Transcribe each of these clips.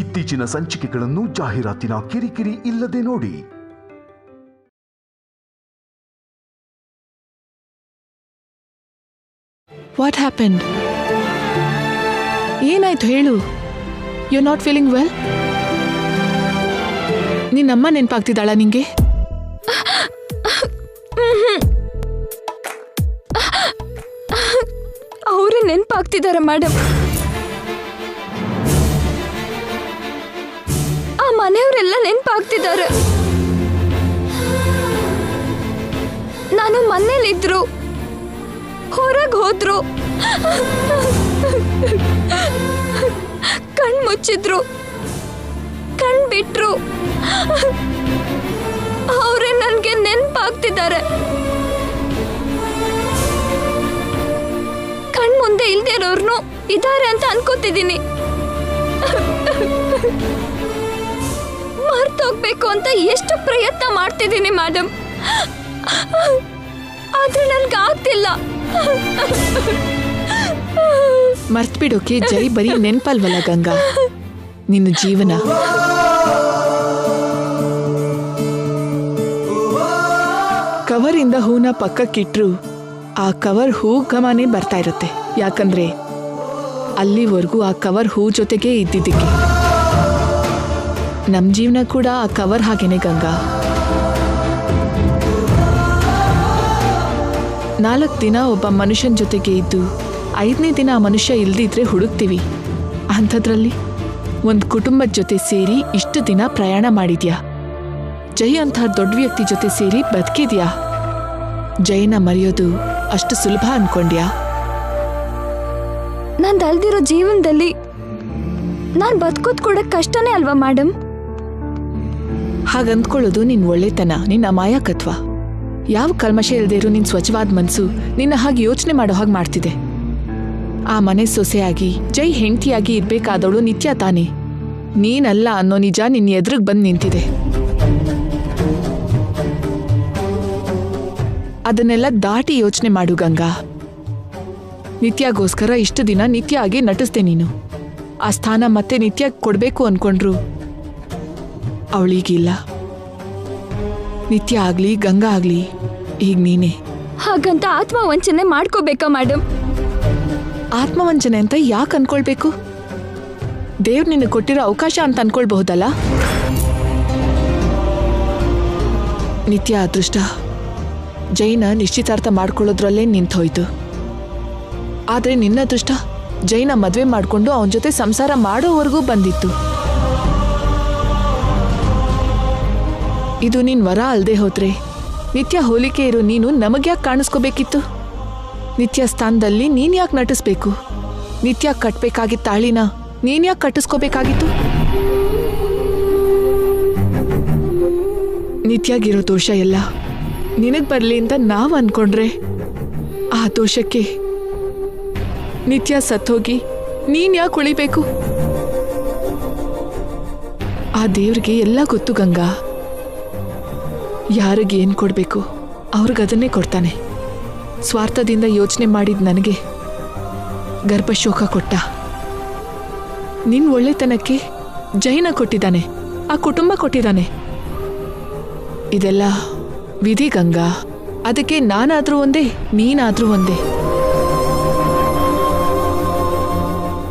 ಇತ್ತೀಚಿನ ಸಂಚಿಕೆಗಳನ್ನು ಜಾಹೀರಾತಿನ ಕಿರಿಕಿರಿ ಇಲ್ಲದೆ ನೋಡಿ. What happened? ಏನಾಯ್ತು ಹೇಳು. You not feeling well? ನಿನ್ನಮ್ಮ ನೆನಪಾಗ್ತಿದ್ದಾಳ ನಿಂಗೆ? ಅವರೇ ನೆನಪಾಗ್ತಿದ್ದಾರೆ ಮೇಡಮ್. ಆ ಮನೆಯವರೆಲ್ಲ ನೆನಪಾಗ್ತಿದ್ದಾರೆ. ನಾನು ಮನೇಲಿದ್ರು, ಹೊರಗೆ ಹೋದ್ರು, ಕಣ್ ಮುಚ್ಚಿದ್ರು, ಕಣ್ ಬಿಟ್ರು, ಅವರೇ ನನ್ಗೆ ನೆನಪಾಗ್ತಿದ್ದಾರೆ. ಕಣ್ ಮುಂದೆ ಇಲ್ದೇ ಇರೋರ್ನು ಇದ್ದಾರೆ ಅಂತ ಅನ್ಕೋತಿದ್ದೀನಿ. ಮರ್ತೋಗ್ಬೇಕು ಅಂತ ಎಷ್ಟು ಪ್ರಯತ್ನ ಮಾಡ್ತಿದ್ದೀನಿ ಮೇಡಮ್, ಆದ್ರೆ ನನ್ಗೆ ಆಗ್ತಿಲ್ಲ. ಮರ್ತ್ಬಿಡೋಕೆ ಜೈ ಬರೀ ನೆನ್ಪಲ್ವಲ್ಲ ಗಂಗಾ, ನಿನ್ನ ಜೀವನ. ಕವರಿಂದ ಹೂನ ಪಕ್ಕಕ್ಕಿಟ್ರು ಆ ಕವರ್ ಹೂ ಘಮನೆ ಬರ್ತಾ ಇರುತ್ತೆ. ಯಾಕಂದ್ರೆ ಅಲ್ಲಿವರೆಗೂ ಆ ಕವರ್ ಹೂ ಜೊತೆಗೇ ಇದ್ದಿದ್ದಕ್ಕೆ. ನಮ್ ಜೀವನ ಕೂಡ ಆ ಕವರ್ ಹಾಗೇನೆ ಗಂಗಾ. 4 ದಿನ ಒಬ್ಬ ಮನುಷ್ಯನ ಜೊತೆಗೆ ಇದ್ದು 5ನೇ ದಿನ ಆ ಮನುಷ್ಯ ಇಲ್ದಿದ್ರೆ ಹುಡುಕ್ತೀವಿ. ಅಂಥದ್ರಲ್ಲಿ ಒಂದು ಕುಟುಂಬದ ಜೊತೆ ಸೇರಿ ಇಷ್ಟು ದಿನ ಪ್ರಯಾಣ ಮಾಡಿದ್ಯಾ. ಜೈ ಅಂಥ ದೊಡ್ಡ ವ್ಯಕ್ತಿ ಜೊತೆ ಸೇರಿ ಬದುಕಿದ್ಯಾ. ಜೈನ ಮರೆಯೋದು ಅಷ್ಟು ಸುಲಭ ಅನ್ಕೊಂಡ್ಯಾ? ನಾನು ಅಲ್ದಿರೋ ಜೀವನದಲ್ಲಿ ನಾನು ಬದುಕೋದು ಕೂಡ ಕಷ್ಟನೇ ಅಲ್ವಾ ಮೇಡಮ್? ಹಾಗಂದ್ಕೊಳ್ಳೋದು ನಿನ್ ಒಳ್ಳೆತನ, ನಿನ್ನ ಅಮಾಯಕತ್ವ. ಯಾವ ಕಲ್ಮಶ ಇಲ್ದೇ ಇರೋ ನಿನ್ ಸ್ವಚ್ಛವಾದ ಮನ್ಸು ನಿನ್ನ ಹಾಗೆ ಯೋಚನೆ ಮಾಡೋ ಹಾಗೆ ಮಾಡ್ತಿದೆ. ಆ ಮನೆ ಸೊಸೆಯಾಗಿ ಜೈ ಹೆಂಡತಿಯಾಗಿ ಇರ್ಬೇಕಾದವಳು ನಿತ್ಯ ತಾನೆ. ನೀನಲ್ಲ ಅನ್ನೋ ನಿಜ ನಿನ್ನ ಎದುರಿಗೆ ಬಂದು ನಿಂತಿದೆ. ಅದನ್ನೆಲ್ಲ ದಾಟಿ ಯೋಚನೆ ಮಾಡು ಗಂಗಾ. ನಿತ್ಯಗೋಸ್ಕರ ಇಷ್ಟು ದಿನ ನಿತ್ಯ ಆಗಿ ನಟಿಸ್ದೆ ನೀನು. ಆ ಸ್ಥಾನ ಮತ್ತೆ ನಿತ್ಯ ಕೊಡ್ಬೇಕು ಅನ್ಕೊಂಡ್ರು ಅವಳಿಗಿಲ್ಲ. ನಿತ್ಯ ಆಗ್ಲಿ ಗಂಗಾ ಆಗ್ಲಿ ಈಗ ನೀನೆ. ಹಾಗಂತ ಆತ್ಮವಂಚನೆ ಮಾಡ್ಕೋಬೇಕಾ ಮೇಡಮ್? ಆತ್ಮವಂಚನೆ ಅಂತ ಯಾಕೆ ಅನ್ಕೊಳ್ಬೇಕು? ದೇವ್ರು ನಿನಗೆ ಕೊಟ್ಟಿರೋ ಅವಕಾಶ ಅಂತ ಅನ್ಕೊಳ್ಬಹುದಲ್ಲ. ನಿತ್ಯ ಅದೃಷ್ಟ ಜೈನ ನಿಶ್ಚಿತಾರ್ಥ ಮಾಡ್ಕೊಳ್ಳೋದ್ರಲ್ಲೇ ನಿಂತೋಯ್ತು. ಆದ್ರೆ ನಿನ್ನ ಅದೃಷ್ಟ ಜೈನ ಮದ್ವೆ ಮಾಡ್ಕೊಂಡು ಅವನ ಜೊತೆ ಸಂಸಾರ ಮಾಡೋವರೆಗೂ ಬಂದಿತ್ತು. ಇದು ನಿನ್ ವರ ಅಲ್ದೆ ಹೋದ್ರೆ ನಿತ್ಯ ಹೋಲಿಕೆ ಇರೋ ನೀನು ನಮಗ್ಯಾಕೆ ಕಾಣಿಸ್ಕೋಬೇಕಿತ್ತು? ನಿತ್ಯ ಸ್ಥಾನದಲ್ಲಿ ನೀನ್ ಯಾಕೆ ನಟಿಸ್ಬೇಕು? ನಿತ್ಯ ಕಟ್ಬೇಕಾಗಿದ್ದ ತಾಳಿನ ನೀನ್ ಯಾಕೆ ಕಟ್ಟಿಸ್ಕೋಬೇಕಾಗಿತ್ತು? ನಿತ್ಯಾಗಿರೋ ದೋಷ ಎಲ್ಲ ನಿನಗ್ ಬರ್ಲಿ ಅಂತ ನಾವ್ ಅನ್ಕೊಂಡ್ರೆ ಆ ದೋಷಕ್ಕೆ ನಿತ್ಯ ಸತ್ತೋಗಿ ನೀನ್ ಯಾಕೆ ಉಳಿಬೇಕು? ಆ ದೇವ್ರಿಗೆ ಎಲ್ಲ ಗೊತ್ತು ಗಂಗಾ. ಯಾರಿಗೆ ಏನ್ ಕೊಡ್ಬೇಕು ಅವ್ರಿಗದನ್ನೇ ಕೊಡ್ತಾನೆ. ಸ್ವಾರ್ಥದಿಂದ ಯೋಚನೆ ಮಾಡಿದ ನನಗೆ ಗರ್ಭಶೋಕ ಕೊಟ್ಟ. ನಿನ್ ಒಳ್ಳೆತನಕ್ಕೆ ಜೈನ ಕೊಟ್ಟಿದ್ದಾನೆ, ಆ ಕುಟುಂಬ ಕೊಟ್ಟಿದ್ದಾನೆ. ಇದೆಲ್ಲ ವಿಧಿ ಗಂಗಾ. ಅದಕ್ಕೆ ನಾನಾದ್ರೂ ಒಂದೇ, ನೀನಾದ್ರೂ ಒಂದೇ.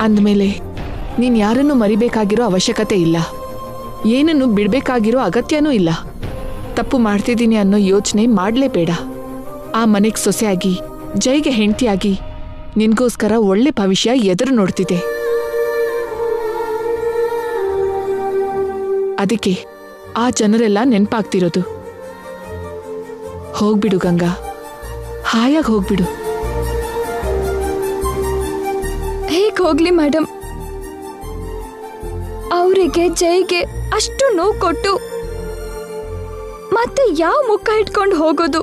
ಅಂದಮೇಲೆ ನೀನ್ ಯಾರನ್ನು ಮರಿಬೇಕಾಗಿರೋ ಅವಶ್ಯಕತೆ ಇಲ್ಲ, ಏನನ್ನು ಬಿಡ್ಬೇಕಾಗಿರೋ ಅಗತ್ಯನೂ ಇಲ್ಲ. ತಪ್ಪು ಮಾಡ್ತಿದ್ದೀನಿ ಅನ್ನೋ ಯೋಚನೆ ಮಾಡ್ಲೇಬೇಡ. ಆ ಮನೆಗೆ ಸೊಸೆಯಾಗಿ ಜೈಗೆ ಹೆಂಡತಿಯಾಗಿ ನಿನ್ಗೋಸ್ಕರ ಒಳ್ಳೆ ಭವಿಷ್ಯ ಎದುರು ನೋಡ್ತಿದೆ. ಅದಕ್ಕೆ ಆ ಜನರೆಲ್ಲ ನೆನ್ಪಾಗ್ತಿರೋದು. ಹೋಗ್ಬಿಡು ಗಂಗಾ, ಹಾಯಾಗಿ ಹೋಗ್ಬಿಡು. ಹೇಗೆ ಹೋಗ್ಲಿ ಮೇಡಮ್? ಅವರಿಗೆ ಜೈಗೆ ಅಷ್ಟು ನೋವು ಕೊಟ್ಟು ಮತ್ತೆ ಯಾವ ಮುಖ ಇಟ್ಕೊಂಡು ಹೋಗೋದು?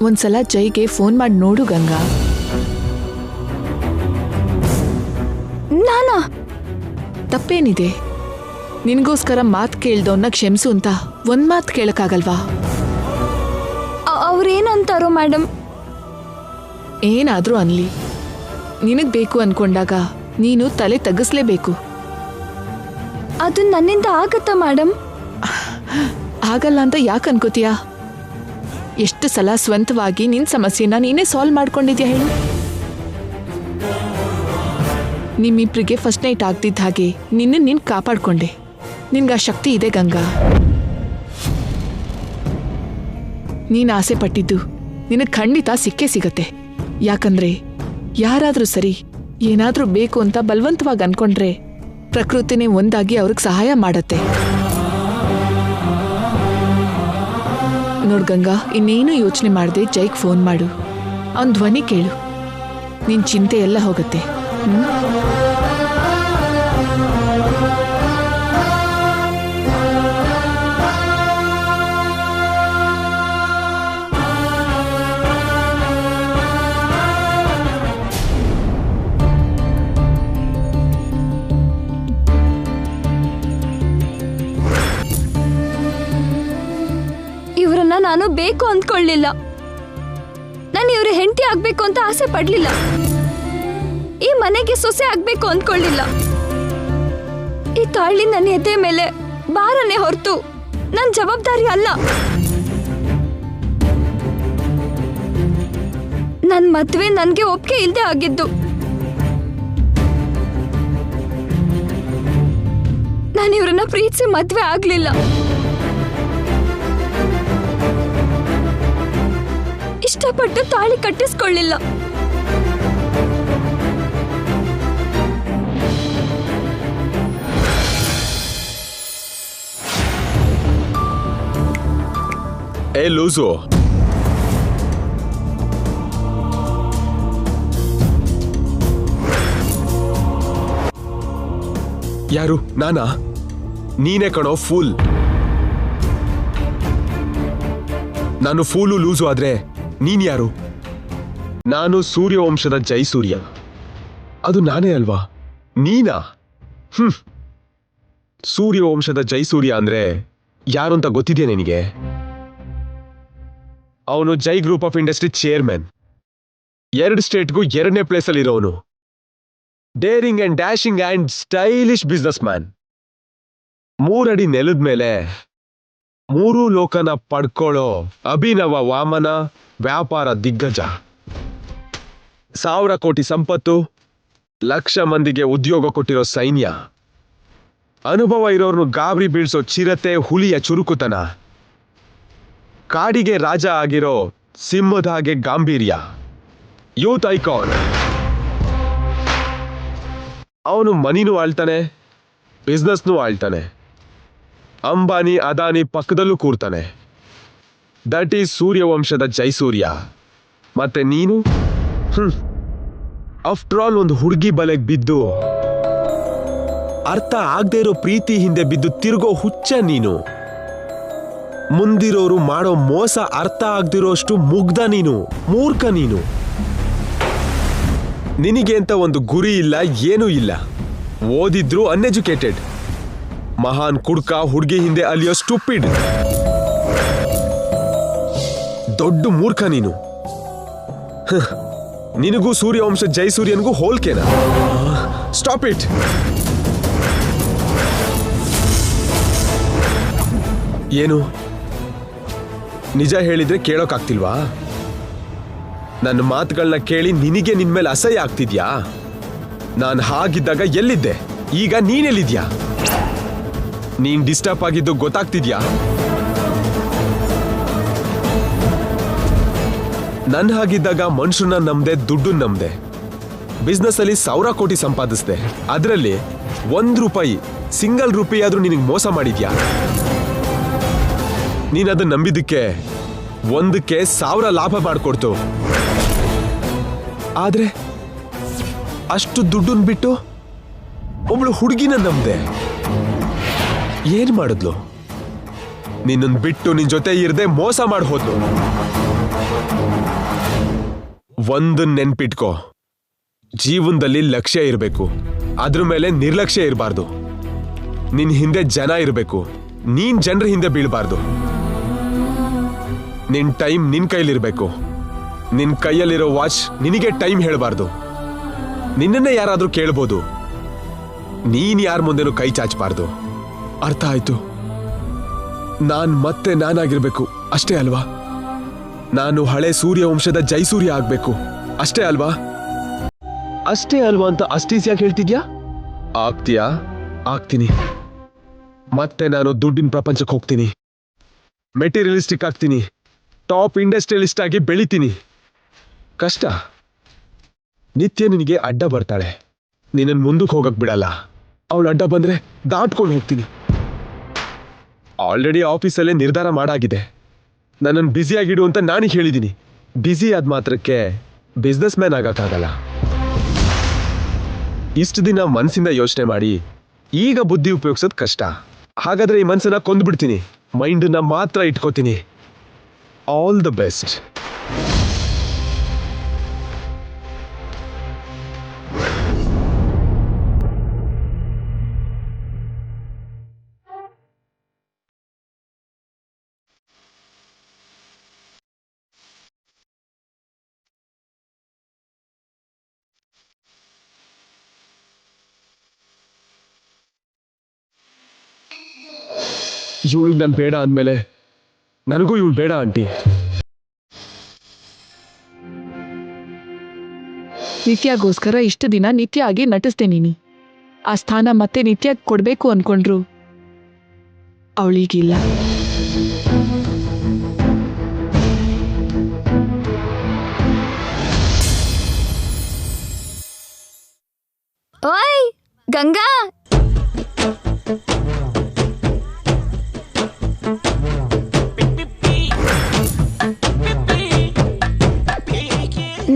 ಒಂದ್ಸಲ ಜೈಗೆ ಫೋನ್ ಮಾಡಿ ನೋಡು ಗಂಗಾ. ನಾನಾ? ತಪ್ಪೇನಿದೆ? ನಿನ್ಗೋಸ್ಕರ ಮಾತು ಕೇಳ್ದವನ್ನ ಕ್ಷಮಿಸು ಅಂತ ಒಂದ್ ಮಾತು ಕೇಳಕ್ಕಾಗಲ್ವಾ? ಅವ್ರೇನಂತಾರೋ ಮೇಡಮ್? ಏನಾದ್ರೂ ಅನ್ಲಿ, ನಿನಗ್ ಬೇಕು ಅನ್ಕೊಂಡಾಗ ನೀನು ತಲೆ ತಗ್ಗಿಸ್ಲೇಬೇಕು. ಅದು ನನ್ನಿಂದ ಆಗತ್ತಾ ಮೇಡಮ್? ಆಗಲ್ಲ ಅಂತ ಯಾಕೆ ಅನ್ಕೋತೀಯಾ? ಎಷ್ಟು ಸಲ ಸ್ವಂತವಾಗಿ ನಿನ್ ಸಮಸ್ಯೆನ ನೀನೇ ಸಾಲ್ವ್ ಮಾಡ್ಕೊಂಡಿದ್ಯಾ ಹೇಳು? ನಿಮ್ಮಿಬ್ರಿಗೆ ಫಸ್ಟ್ ನೈಟ್ ಆಗ್ತಿದ್ದ ಹಾಗೆ ನೀನ್ ಕಾಪಾಡ್ಕೊಂಡೆ. ನಿನ್ಗೆ ಆ ಶಕ್ತಿ ಇದೆ ಗಂಗಾ. ನೀನ್ ಆಸೆ ಪಟ್ಟಿದ್ದು ನಿನಗೆ ಖಂಡಿತ ಸಿಕ್ಕೇ ಸಿಗತ್ತೆ. ಯಾಕಂದ್ರೆ ಯಾರಾದ್ರೂ ಸರಿ ಏನಾದ್ರೂ ಬೇಕು ಅಂತ ಬಲವಂತವಾಗಿ ಅನ್ಕೊಂಡ್ರೆ ಪ್ರಕೃತಿನೇ ಒಂದಾಗಿ ಅವ್ರಿಗೆ ಸಹಾಯ ಮಾಡತ್ತೆ. ನೋಡ್ ಗಂಗಾ, ಇನ್ನೇನು ಯೋಚನೆ ಮಾಡದೆ ಜೈಗ್ ಫೋನ್ ಮಾಡು. ಅವನ್ ಧ್ವನಿ ಕೇಳು, ನಿನ್ ಚಿಂತೆ ಎಲ್ಲ ಹೋಗತ್ತೆ. ಇವ್ರನ್ನ ನಾನು ಬೇಕು ಅಂದ್ಕೊಳ್ಳಿಲ್ಲ. ನಾನು ಇವ್ರ ಹೆಂಡತಿ ಆಗ್ಬೇಕು ಅಂತ ಆಸೆ ಪಡ್ಲಿಲ್ಲ. ಈ ಮನೆಗೆ ಸೊಸೆ ಆಗ್ಬೇಕು ಅಂದ್ಕೊಳ್ಳಿಲ್ಲ. ಈ ತಾಳಿ ನನ್ನ ಎದೆ ಮೇಲೆ ಭಾರನೇ ಹೊರತು ನನ್ನ ಜವಾಬ್ದಾರಿ ಅಲ್ಲ. ನನ್ನ ಮದ್ವೆ ನನ್ಗೆ ಒಪ್ಪಿಗೆ ಇಲ್ದೆ ಆಗಿದ್ದು. ನಾನು ಇವ್ರನ್ನ ಪ್ರೀತಿಸಿ ಮದ್ವೆ ಆಗ್ಲಿಲ್ಲ. ಇಷ್ಟಪಟ್ಟು ತಾಳಿ ಕಟ್ಟಿಸ್ಕೊಳ್ಳಿಲ್ಲ. ಏ ಲೂಸು, ಯಾರು? ನಾನಾ? ನೀನೇ ಕಣೋ ಫೂಲ್. ನಾನು ಫೂಲು ಲೂಸು ಆದ್ರೆ ನೀನ್ ಯಾರು? ನಾನು ಸೂರ್ಯವಂಶದ ಜೈಸೂರ್ಯ. ಅದು ನಾನೇ ಅಲ್ವಾ? ನೀನಾ? ಸೂರ್ಯವಂಶದ ಜೈಸೂರ್ಯ ಅಂದ್ರೆ ಯಾರು ಅಂತ ಗೊತ್ತಿದೆಯಾ ನಿನಗೆ? ಅವನು Jai group of industry chairman. 2 ಸ್ಟೇಟ್ಗೂ 2ನೇ ಪ್ಲೇಸಲ್ಲಿ ಇರೋನು. Daring and dashing and stylish businessman. 3 ಅಡಿ ನೆಲದ ಮೇಲೆ 3 ಲೋಕನ ಪಡ್ಕೊಳ್ಳೋ ಅಭಿನವ ವಾಮನ ವ್ಯಾಪಾರ ದಿಗ್ಗಜ. 1000 ಕೋಟಿ ಸಂಪತ್ತು, 1,00,000 ಮಂದಿಗೆ ಉದ್ಯೋಗ ಕೊಟ್ಟಿರೋ ಸೈನ್ಯ, ಅನುಭವ ಇರೋರ್ನು ಗಾಬರಿ ಬೀಳ್ಸೋ ಚಿರತೆ ಹುಲಿಯ ಚುರುಕುತನ, ಕಾಡಿಗೆ ರಾಜ ಆಗಿರೋ ಸಿಂಹದ ಹಾಗೆ ಗಾಂಭೀರ್ಯ, ಯೂತ್ ಐಕಾನ್. ಅವನು ಮನಿನೂ ಆಳ್ತಾನೆ, ಬಿಸ್ನೆಸ್ನೂ ಆಳ್ತಾನೆ. ಅಂಬಾನಿ ಅದಾನಿ ಪಕ್ಕದಲ್ಲೂ ಕೂರ್ತಾನೆ. ದಟ್ ಈಸ್ ಸೂರ್ಯವಂಶದ ಜೈಸೂರ್ಯ. ಮತ್ತೆ ನೀನು? ಆಫ್ಟರ್ ಆಲ್ ಒಂದು ಹುಡುಗಿ ಬಲೆಗೆ ಬಿದ್ದು ಅರ್ಥ ಆಗದೆ ಇರೋ ಪ್ರೀತಿ ಹಿಂದೆ ಬಿದ್ದು ತಿರುಗೋ ಹುಚ್ಚ ನೀನು. ಮುಂದಿರೋರು ಮಾಡೋ ಮೋಸ ಅರ್ಥ ಆಗದಿರೋಷ್ಟು ಮುಗ್ಧ ನೀನು, ಮೂರ್ಖ ನೀನು. ನಿನಗೆ ಅಂತ ಒಂದು ಗುರಿ ಇಲ್ಲ, ಏನೂ ಇಲ್ಲ. ಓದಿದ್ರು ಅನ್ಎಜುಕೇಟೆಡ್. ಮಹಾನ್ ಕುಡ್ಕ ಹುಡುಗಿ ಹಿಂದೆ ಅಲಿಯೋ ಸ್ಟುಪಿಡ್. ದೊಡ್ಡ ಮೂರ್ಖ ನೀನು. ನಿನಗೂ ಸೂರ್ಯವಂಶ ಜೈಸೂರ್ಯನ್ಗೂ ಹೋಲ್ಕೆನಾ? Stop it. ಏನು ನಿಜ ಹೇಳಿದ್ರೆ ಕೇಳೋಕಾಗ್ತಿಲ್ವಾ? ನನ್ನ ಮಾತುಗಳನ್ನ ಕೇಳಿ ನಿನಗೆ ನಿನ್ಮೇಲೆ ಅಸಹ್ಯ ಆಗ್ತಿದ್ಯಾ? ನಾನು ಹಾಗಿದ್ದಾಗ ಎಲ್ಲಿದ್ದೆ? ಈಗ ನೀನೆಲ್ಲಿದ್ಯಾ? ನೀನ್ ಡಿಸ್ಟರ್ಬ್ ಆಗಿದ್ದು ಗೊತ್ತಾಗ್ತಿದ್ಯಾ? ನನ್ನ ಹಾಗಿದ್ದಾಗ ಮನುಷ್ಯನ ನಂಬ್ದೆ, ದುಡ್ಡು ನಂಬ್ದೆ, ಬಿಸ್ನೆಸ್ ಅಲ್ಲಿ 1000 ಕೋಟಿ ಸಂಪಾದಿಸ್ದೆ. ಅದರಲ್ಲಿ 1 ರೂಪಾಯಿ, ಸಿಂಗಲ್ ರೂಪಾಯಿ ಆದ್ರೂ ನಿನಗೆ ಮೋಸ ಮಾಡಿದ್ಯಾ? ನೀನದು ನಂಬಿದ್ದಕ್ಕೆ 1ಕ್ಕೆ 1000 ಲಾಭ ಮಾಡಿಕೊಡ್ತು. ಆದ್ರೆ ಅಷ್ಟು ದುಡ್ಡನ್ ಬಿಟ್ಟು ಒಬ್ಳು ಹುಡುಗಿನ ನಂಬ್ದೆ. ಏನ್ ಮಾಡಿದ್ಲು? ನಿನ್ನನ್ ಬಿಟ್ಟು ನಿನ್ ಜೊತೆ ಇರದೆ ಮೋಸ ಮಾಡಿ ಹೋದ್ಲು. ಒಂದು ನೆನ್ಪಿಟ್ಕೋ, ಜೀವನದಲ್ಲಿ ಲಕ್ಷ್ಯ ಇರಬೇಕು, ಅದ್ರ ಮೇಲೆ ನಿರ್ಲಕ್ಷ್ಯ ಇರಬಾರ್ದು. ನಿನ್ ಹಿಂದೆ ಜನ ಇರಬೇಕು, ನೀನ್ ಜನರ ಹಿಂದೆ ಬೀಳ್ಬಾರ್ದು. ನಿನ್ ಟೈಮ್ ನಿನ್ ಕೈಲಿರ್ಬೇಕು. ನಿನ್ ಕೈಯಲ್ಲಿರೋ ವಾಚ್ ನಿನಗೆ ಟೈಮ್ ಹೇಳಬಾರ್ದು. ನಿನ್ನನ್ನೇ ಯಾರಾದ್ರೂ ಕೇಳ್ಬೋದು, ನೀನ್ ಯಾರ ಮುಂದೆನೂ ಕೈ ಚಾಚಬಾರ್ದು. ಅರ್ಥ ಆಯ್ತು. ನಾನ್ ಮತ್ತೆ ನಾನಾಗಿರ್ಬೇಕು ಅಷ್ಟೇ ಅಲ್ವಾ? ನಾನು ಹಳೆ ಸೂರ್ಯವಂಶದ ಜೈಸೂರ್ಯ ಆಗ್ಬೇಕು ಅಷ್ಟೇ ಅಲ್ವಾ? ಅಷ್ಟೇ ಅಲ್ವಾ ಅಂತ ಅಷ್ಟೀಸಿಯಾಗಿ ಹೇಳ್ತಿದ್ಯಾ? ಆಗ್ತೀಯಾ? ಆಗ್ತೀನಿ. ಮತ್ತೆ ನಾನು ದುಡ್ಡಿನ ಪ್ರಪಂಚಕ್ಕೆ ಹೋಗ್ತೀನಿ, ಮೆಟೀರಿಯಲಿಸ್ಟಿಕ್ ಆಗ್ತೀನಿ, ಟಾಪ್ ಇಂಡಸ್ಟ್ರಿಯಲಿಸ್ಟ್ ಆಗಿ ಬೆಳಿತೀನಿ. ಕಷ್ಟ. ನಿತ್ಯ ನಿನಗೆ ಅಡ್ಡ ಬರ್ತಾಳೆ, ನಿನ್ನನ್ನು ಮುಂದಕ್ಕೆ ಹೋಗಕ್ ಬಿಡಲ್ಲ. ಅವಳು ಅಡ್ಡ ಬಂದ್ರೆ ದಾಟ್ಕೊಂಡು ಹೋಗ್ತೀನಿ. ಆಲ್ರೆಡಿ ಆಫೀಸಲ್ಲೇ ನಿರ್ಧಾರ ಮಾಡಾಗಿದೆ, ನನ್ನನ್ನು ಬ್ಯುಸಿಯಾಗಿಡು ಅಂತ ನಾನೀಗ ಹೇಳಿದ್ದೀನಿ. ಬ್ಯುಸಿ ಆದ ಮಾತ್ರಕ್ಕೆ ಬಿಸ್ನೆಸ್ ಮ್ಯಾನ್ ಆಗಕ್ಕಾಗಲ್ಲ. ಇಷ್ಟು ದಿನ ಮನಸ್ಸಿಂದ ಯೋಚನೆ ಮಾಡಿ ಈಗ ಬುದ್ಧಿ ಉಪಯೋಗಿಸೋದು ಕಷ್ಟ. ಹಾಗಾದ್ರೆ ಈ ಮನಸ್ಸನ್ನ ಕೊಂದ್ಬಿಡ್ತೀನಿ, ಮೈಂಡನ್ನ ಮಾತ್ರ ಇಟ್ಕೋತೀನಿ. All the best. ಇವಳು ನನ್ ಬೇಡ ಅಂದಮೇಲೆ ನನಗೂ ಇವಳು ಬೇಡ ಆಂಟಿ. ನಿತ್ಯಗೋಸ್ಕರ ಇಷ್ಟು ದಿನ ನಿತ್ಯ ಆಗಿ ನಟಿಸ್ದೆ ನೀನು. ಆ ಸ್ಥಾನ ಮತ್ತೆ ನಿತ್ಯ ಕೊಡ್ಬೇಕು ಅನ್ಕೊಂಡ್ರು ಅವಳಿಗಿಲ್ಲ. ಓಯ್ ಗಂಗಾ,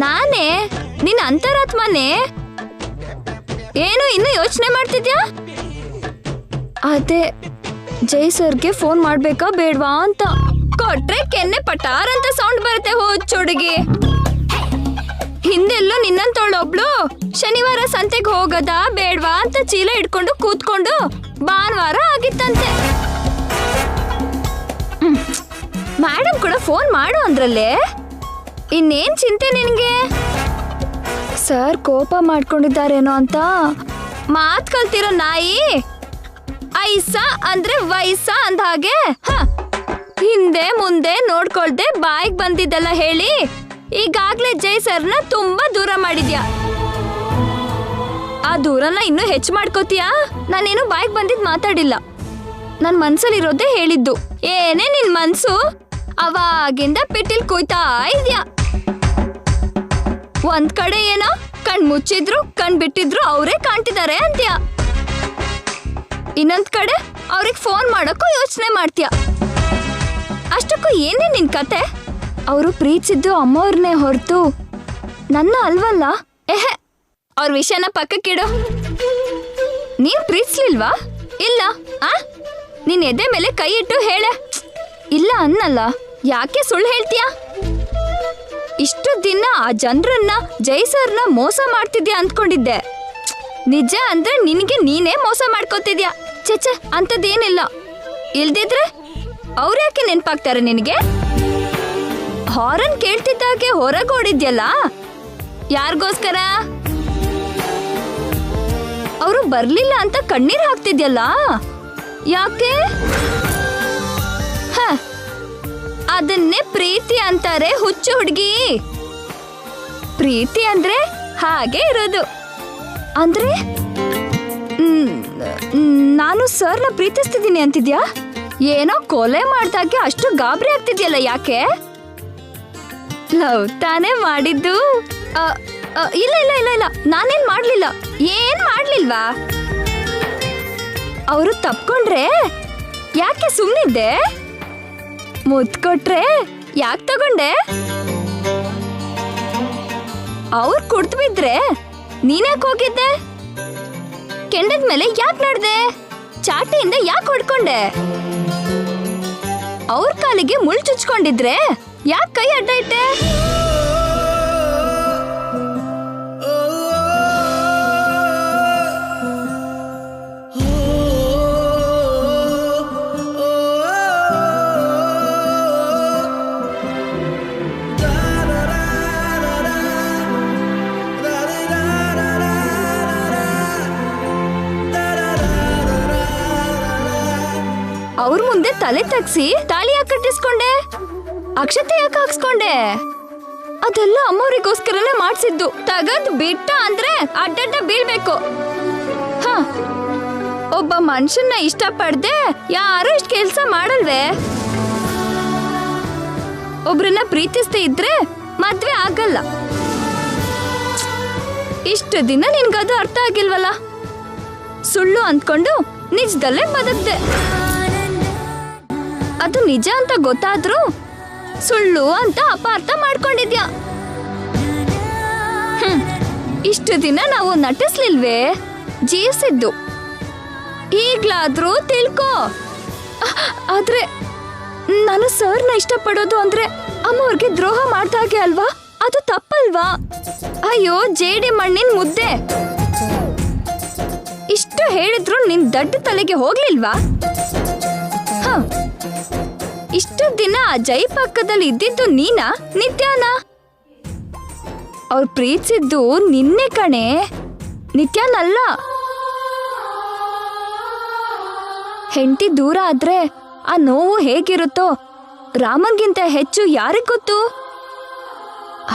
ನಾನೇ ನಿನ್ನ ಅಂತರಾತ್ಮನೇ. ಏನು ಇನ್ನು ಯೋಚನೆ ಮಾಡ್ತಿದ್ಯಾ? ಅದೇ ಜೈ ಸರ್ಗೆ ಫೋನ್ ಮಾಡ್ಬೇಕಾ ಬೇಡ್ವಾ ಅಂತ. ಕೊಟ್ರೆ ಕೆನ್ನೆ ಪಟಾರ್ ಅಂತ ಸೌಂಡ್ ಬರುತ್ತೆ. ಹುಚ್ಚುಡುಗಿ, ಹಿಂದೆಲ್ಲೋ ನಿನ್ನಂತೊಳೊಬ್ಳು ಶನಿವಾರ ಸಂತೆಗೆ ಹೋಗದಾ ಬೇಡ್ವಾ ಅಂತ ಚೀಲ ಇಟ್ಕೊಂಡು ಕೂತ್ಕೊಂಡು ಭಾನುವಾರ ಆಗಿತ್ತಂತೆ. ಮೇಡಮ್ ಕೂಡ ಫೋನ್ ಮಾಡು ಅಂದ್ರಲ್ಲೇ. ಇನ್ನೇನ್ ಚಿಂತೆ ನಿನ್ಗೆ? ಸರ್ ಕೋಪ ಮಾಡ್ಕೊಂಡಿದ್ದಾರೇನೋ ಅಂತ. ಮಾತ್ ಕಲ್ತಿರೋ ನಾಯಿ ಐಸ ಅಂದ್ರೆ ವಯಸ್ಸ ಅಂದ ಹಾಗೆ ಹಿಂದೆ ಮುಂದೆ ನೋಡ್ಕೊಳ್ದೆ ಬಾಯಿಗೆ ಬಂದಿದ್ದೆಲ್ಲ ಹೇಳಿ ಈಗಾಗ್ಲೇ ಜೈ ಸರ್ನ ತುಂಬಾ ದೂರ ಮಾಡಿದ್ಯಾ. ಆ ದೂರನ ಇನ್ನೂ ಹೆಚ್ಚು ಮಾಡ್ಕೋತೀಯಾ? ನಾನೇನು ಬಾಯಿಗೆ ಬಂದಿದ್ ಮಾತಾಡಿಲ್ಲ, ನನ್ ಮನ್ಸಲ್ಲಿರೋದೇ ಹೇಳಿದ್ದು. ಏನೇ ನಿನ್ ಮನ್ಸು ಅವಾಗಿಂದ ಪಿಟ್ಟಿಲ್ ಕುಯ್ತಾ ಇದ್ಯಾ. ಒಂದ್ ಕಡೆ ಏನೋ ಕಣ್ ಮುಚ್ಚಿದ್ರು ಕಣ್ ಬಿಟ್ಟಿದ್ರು ಅವರೇ ಕಾಣ್ತಿದ್ದಾರೆ ಅಂತ್ಯ, ಇನ್ನೊಂದ್ ಕಡೆ ಅವ್ರಿಗೆ ಫೋನ್ ಮಾಡೋಕ್ಕೂ ಯೋಚನೆ ಮಾಡ್ತೀಯ. ಅಷ್ಟಕ್ಕೂ ಏನೇ ನಿನ್ ಕತೆ? ಅವರು ಪ್ರೀತಿಸಿದ್ದು ಅಮ್ಮವ್ರನ್ನೇ ಹೊರತು ನನ್ನ ಅಲ್ವಲ್ಲ. ಅವ್ರ ವಿಷಯನ ಪಕ್ಕಕ್ಕಿಡು. ನೀನ್ ಪ್ರೀತಿಸ್ಲಿಲ್ವಾ? ಇಲ್ಲ. ನೀನ್ ಎದೆ ಮೇಲೆ ಕೈ ಇಟ್ಟು ಹೇಳ. ಇಲ್ಲ ಅನ್ನಲ್ಲ, ಯಾಕೆ ಸುಳ್ಳು ಹೇಳ್ತೀಯ? ಇಷ್ಟು ದಿನ ಆ ಜನರನ್ನ ಜೈ ಸರ್ನ ಮೋಸ ಮಾಡ್ತಿದ್ಯಾ ಅಂದ್ಕೊಂಡಿದ್ದೆ. ನಿಜ ಅಂದ್ರೆ ನಿನಗೆ ನೀನೇ ಮೋಸ ಮಾಡ್ಕೋತಿದ್ಯಾ. ಚಚ, ಅಂತದೇನಿಲ್ಲ. ಇಲ್ದಿದ್ರೆ ಅವ್ರ್ಯಾಕೆ ನೆನ್ಪಾಗ್ತಾರೆ ನಿನಗೆ? ಹಾರನ್ ಕೇಳ್ತಿದ್ದಾಗೆ ಹೊರಗೋಡಿದ್ಯಲ್ಲ, ಯಾರಿಗೋಸ್ಕರ? ಅವರು ಬರ್ಲಿಲ್ಲ ಅಂತ ಕಣ್ಣೀರ್ ಹಾಕ್ತಿದ್ಯಲ್ಲ, ಯಾಕೆ? ಅದನ್ನೇ ಪ್ರೀತಿ ಅಂತಾರೆ ಹುಚ್ಚು ಹುಡುಗಿ. ಪ್ರೀತಿ ಅಂದ್ರೆ ಹಾಗೆ ಇರೋದು. ಅಂದ್ರೆ ನಾನು ಸರ್ನ ಪ್ರೀತಿಸ್ತಿದ್ದೀನಿ ಅಂತಿದ್ಯಾ? ಏನೋ ಕೊಲೆ ಮಾಡ್ದಾಗೆ ಅಷ್ಟು ಗಾಬರಿ ಆಗ್ತಿದ್ಯಲ್ಲ, ಯಾಕೆ? ಲವ್ ತಾನೇ ಮಾಡಿದ್ದು? ಇಲ್ಲ ಇಲ್ಲ ಇಲ್ಲ ಇಲ್ಲ, ನಾನೇನ್ ಮಾಡ್ಲಿಲ್ಲ. ಏನ್ ಮಾಡ್ಲಿಲ್ವಾ? ಅವರು ತಪ್ಕೊಂಡ್ರೆ ಯಾಕೆ ಸುಮ್ನಿದ್ದೆ? ಮುತ್ ಕೊಟ್ರೆ ಯಾಕೆ ತಗೊಂಡೆ? ಅವ್ರು ಕುಡ್ದು ಬಿದ್ರೆ ನೀನ್ಯಾಕೆ ಹೋಗಿದ್ದೆ? ಕೆಂಡದ ಮೇಲೆ ಯಾಕೆ ನಡ್ದೆ? ಚಾಟಿಯಿಂದ ಯಾಕೆ ಹೊಡ್ಕೊಂಡೆ? ಅವ್ರ ಕಾಲಿಗೆ ಮುಳ್ಳು ಚುಚ್ಕೊಂಡಿದ್ರೆ ಯಾಕೆ ಕೈ ಅಡ್ಡ ಇಟ್ಟೆ? ಅವ್ರ ಮುಂದೆ ತಲೆ ತಗ್ಸಿ ತಾಳಿ ಯಾಕೆ ಕಟ್ಟಿಸ್ಕೊಂಡೆ, ಅಕ್ಷತೆ ಯಾಕೆ ಹಾಕ್ಸ್ಕೊಂಡೆ? ಅದೆಲ್ಲ ಅಮ್ಮವ್ರಿಗೋಸ್ಕರನೇ ಮಾಡ್ಸಿದ್ದು. ತಗದ್ ಬಿಟ್ಟ ಅಂದ್ರೆ ಅಡ್ಡಡ್ಡ ಬೀಳ್ಬೇಕು. ಹ, ಒಬ್ಬ ಮನುಷ್ಯನ್ನ ಇಷ್ಟಪಡ್ದೆ ಯಾರು ಇಷ್ಟ ಕೆಲ್ಸ ಮಾಡಲ್ವೇ? ಒಬ್ರನ್ನ ಪ್ರೀತಿಸ್ತಾ ಇದ್ರೆ ಮದ್ವೆ ಆಗಲ್ಲ. ಇಷ್ಟು ದಿನ ನಿನ್ಗದು ಅರ್ಥ ಆಗಿಲ್ವಲ್ಲ. ಸುಳ್ಳು ಅಂದ್ಕೊಂಡು ನಿಜದಲ್ಲೇ ಬದುಕ್ದೆ. ಅದು ನಿಜ ಅಂತ ಗೊತ್ತಾದ್ರೂ ಸುಳ್ಳು ಅಂತ ಅಪಾರ್ಥ ಮಾಡ್ಕೊಂಡಿದ್ಯಾ. ಇಷ್ಟು ದಿನ ನಾವು ನಟಿಸ್ಲಿಲ್ವೇ, ಜೀವಿಸಿದ್ದು. ಈಗ್ಲಾದ್ರೂ ತಿಳ್ಕೋ. ಆದ್ರೆ ನಾನು ಸರ್ನ ಇಷ್ಟಪಡೋದು ಅಂದ್ರೆ ಅಮ್ಮವ್ರಿಗೆ ದ್ರೋಹ ಮಾಡ್ದಾಗೆ ಅಲ್ವಾ? ಅದು ತಪ್ಪಲ್ವಾ? ಅಯ್ಯೋ ಜೇಡಿ ಮಣ್ಣಿನ ಮುದ್ದೆ, ಇಷ್ಟು ಹೇಳಿದ್ರು ನಿನ್ ದಡ್ಡ ತಲೆಗೆ ಹೋಗ್ಲಿಲ್ವಾ? ಇಷ್ಟು ದಿನ ಜೈ ಪಕ್ಕದಲ್ಲಿ ಇದ್ದಿದ್ದು ನೀನಾ ನಿತ್ಯಾನ? ಅವ್ರು ಪ್ರೀತಿಸಿದ್ದು ನಿನ್ನೆ ಕಣೆ, ನಿತ್ಯಾನಲ್ಲ. ಹೆಂಡತಿ ದೂರ ಆದ್ರೆ ಆ ನೋವು ಹೇಗಿರುತ್ತೋ ರಾಮನ್ಗಿಂತ ಹೆಚ್ಚು ಯಾರಿಗ್ ಗೊತ್ತು?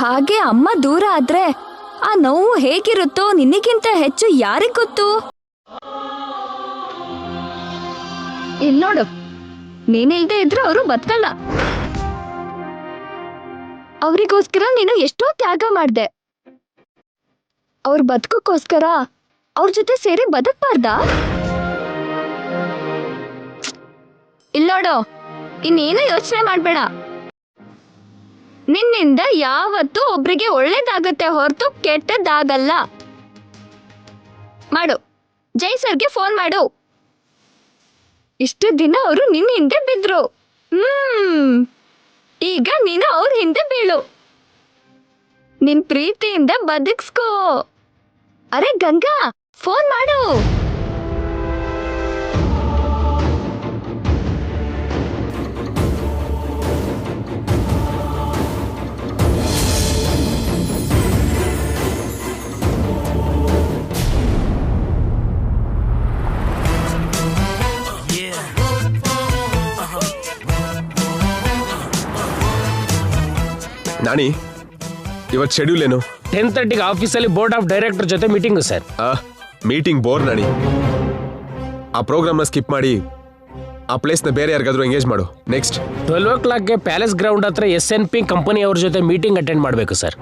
ಹಾಗೆ ಅಮ್ಮ ದೂರ ಆದ್ರೆ ಆ ನೋವು ಹೇಗಿರುತ್ತೋ ನಿನಗಿಂತ ಹೆಚ್ಚು ಯಾರಿಗ್ ಗೊತ್ತು? ಇಲ್ ನೋಡು, ನೀನಿಲ್ದೆ ಇದ್ರೆ ಅವರು ಬದುಕಲ್ಲ. ಅವರಿಗೋಸ್ಕರ ನೀನು ಎಷ್ಟೋ ತ್ಯಾಗ ಮಾಡ್ದೆ. ಅವ್ರ ಬದುಕೋಸ್ಕರ ಅವ್ರ ಜೊತೆ ಸೇರಿ ಬದುಕ್ಬಾರ್ದಾ? ಇಲ್ಲೋಡು, ಇನ್ನೇನು ಯೋಚನೆ ಮಾಡ್ಬೇಡ. ನಿನ್ನಿಂದ ಯಾವತ್ತೂ ಒಬ್ರಿಗೆ ಒಳ್ಳೇದಾಗತ್ತೆ ಹೊರತು ಕೆಟ್ಟದ್ದಾಗಲ್ಲ. ಮಾಡು, ಜೈ ಸರ್ಗೆ ಫೋನ್ ಮಾಡು. ಇಷ್ಟು ದಿನ ಅವರು ನಿನ್ನ ಹಿಂದೆ ಬಿದ್ರು. ಈಗ ನೀನು ಅವ್ರ ಹಿಂದೆ ಬೀಳು. ನಿನ್ ಪ್ರೀತಿಯಿಂದ ಬದುಕ್ಸ್ಕೋ. ಅರೆ ಗಂಗಾ, ಫೋನ್ ಮಾಡು. ನಾಣಿ, ಇವತ್ತು ಶೆಡ್ಯೂಲ್ ಏನು? 10:30 ಆಫೀಸಲ್ಲಿ ಬೋರ್ಡ್ ಆಫ್ ಡೈರೆಕ್ಟರ್ ಜೊತೆ meeting sir. Meeting bore Nani. ಆ ಪ್ರೋಗ್ರಾಮ್ನ ಸ್ಕಿಪ್ ಮಾಡಿ ಆ ಪ್ಲೇಸ್ನ ಬೇರೆ ಯಾರಿಗಾದ್ರೂ ಎಂಗೇಜ್ ಮಾಡು. ನೆಕ್ಸ್ಟ್ 12 o'clockಗೆ ಪ್ಯಾಲೇಸ್ ಗ್ರೌಂಡ್ ಹತ್ರ SNP ಕಂಪನಿ ಅವ್ರ ಜೊತೆ ಮೀಟಿಂಗ್ ಅಟೆಂಡ್ ಮಾಡಬೇಕು sir.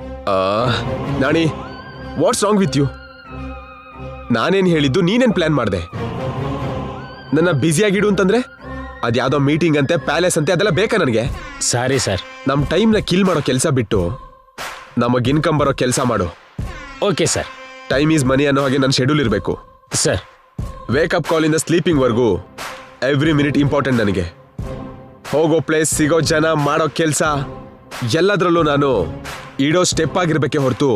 Nani, what's wrong with you? ನಾನೇನು ಹೇಳಿದ್ದು, ನೀನೇನು ಪ್ಲಾನ್ ಮಾಡಿದೆ? ನನ್ನ ಬ್ಯುಸಿಯಾಗಿಡು ಅಂತಂದ್ರೆ ಅದ್ಯಾವುದೋ ಮೀಟಿಂಗ್ ಅಂತೆ, ಪ್ಯಾಲೇಸ್ ಅಂತೆ, ಅದೆಲ್ಲ ಬೇಕಾ ನನಗೆ? Sorry sir. ನಮ್ಮ ಟೈಮ್ನ ಕಿಲ್ ಮಾಡೋ ಕೆಲಸ ಬಿಟ್ಟು ನಮಗೆ ಇನ್ಕಮ್ ಬರೋ ಕೆಲಸ ಮಾಡು. Okay sir. Time is money ಅನ್ನೋ ಹಾಗೆ ನನ್ನ ಶೆಡ್ಯೂಲ್ ಇರಬೇಕು ಸರ್. ವೇಕಪ್ ಕಾಲಿಂದ ಸ್ಲೀಪಿಂಗ್ವರೆಗೂ ಎವ್ರಿ ಮಿನಿಟ್ ಇಂಪಾರ್ಟೆಂಟ್ ನನಗೆ. ಹೋಗೋ ಪ್ಲೇಸ್, ಸಿಗೋ ಜನ, ಮಾಡೋ ಕೆಲಸ ಎಲ್ಲದರಲ್ಲೂ ನಾನು ಇಡೋ ಸ್ಟೆಪ್ ಆಗಿರ್ಬೇಕೆ ಹೊರತು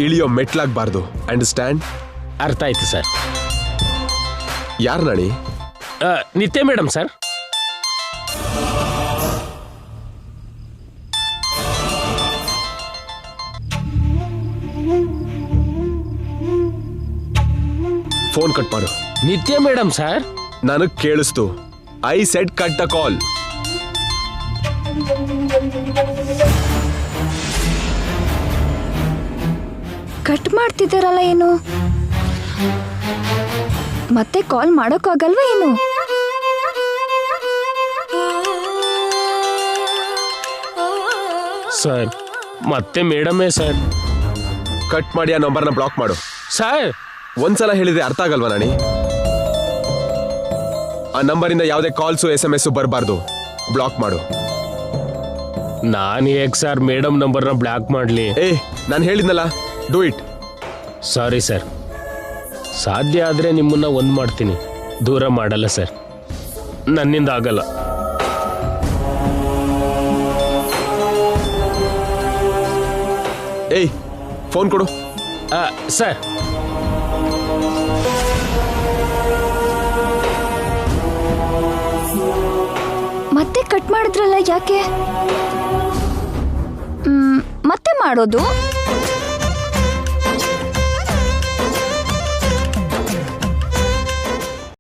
ಇಳಿಯೋ ಮೆಟ್ಲಾಗಬಾರ್ದು. ಅಂಡರ್ಸ್ಟ್ಯಾಂಡ್? ಅರ್ಥ ಆಯ್ತು ಸರ್. ಯಾರು ನಾಣಿ? ನಿತ್ಯ ಮೇಡಮ್ ಸರ್. ಫೋನ್ ಕಟ್ ಮಾಡು. ನಿತ್ಯ ಮೇಡಮ್ ಸರ್. ನನಗೆ ಕೇಳಿಸ್ತು. I said cut the call. Cut ಮಾಡ್ತಿದ್ದಾರಲ್ಲ ಏನು? ಮತ್ತೆ ಕಾಲ್ ಮಾಡೋಕ್ಕಾಗಲ್ವಾ ಏನು? ಸರ್, ಮತ್ತೆ ಮೇಡಮೇ ಸರ್. ಕಟ್ ಮಾಡಿ ಆ ನಂಬರ್ನ ಬ್ಲಾಕ್ ಮಾಡು. ಸರ್, ಒಂದ್ಸಲ ಹೇಳಿದ್ರೆ ಅರ್ಥ ಆಗಲ್ವಾ ನಾಣಿ? ಆ ನಂಬರಿಂದ ಯಾವುದೇ ಕಾಲ್ಸು SMS ಬರಬಾರ್ದು. ಬ್ಲಾಕ್ ಮಾಡು. ನಾನು ಹೇಗೆ ಸರ್ ಮೇಡಮ್ ನಂಬರ್ನ ಬ್ಲಾಕ್ ಮಾಡಲಿ? ನಾನು ಹೇಳಿದ್ನಲ್ಲ, ಡೂ ಇಟ್. Sorry sir. ಸಾಧ್ಯ ಆದರೆ ನಿಮ್ಮನ್ನ ಒಂದು ಮಾಡ್ತೀನಿ, ದೂರ ಮಾಡಲ್ಲ ಸರ್. ನನ್ನಿಂದ ಆಗಲ್ಲ. ಫೋನ್ ಕೊಡು. ಸರ್. ಮತ್ತೆ ಕಟ್ ಮಾಡಿದ್ರಲ್ಲ, ಯಾಕೆ? ಮತ್ತೆ ಮಾಡೋದು?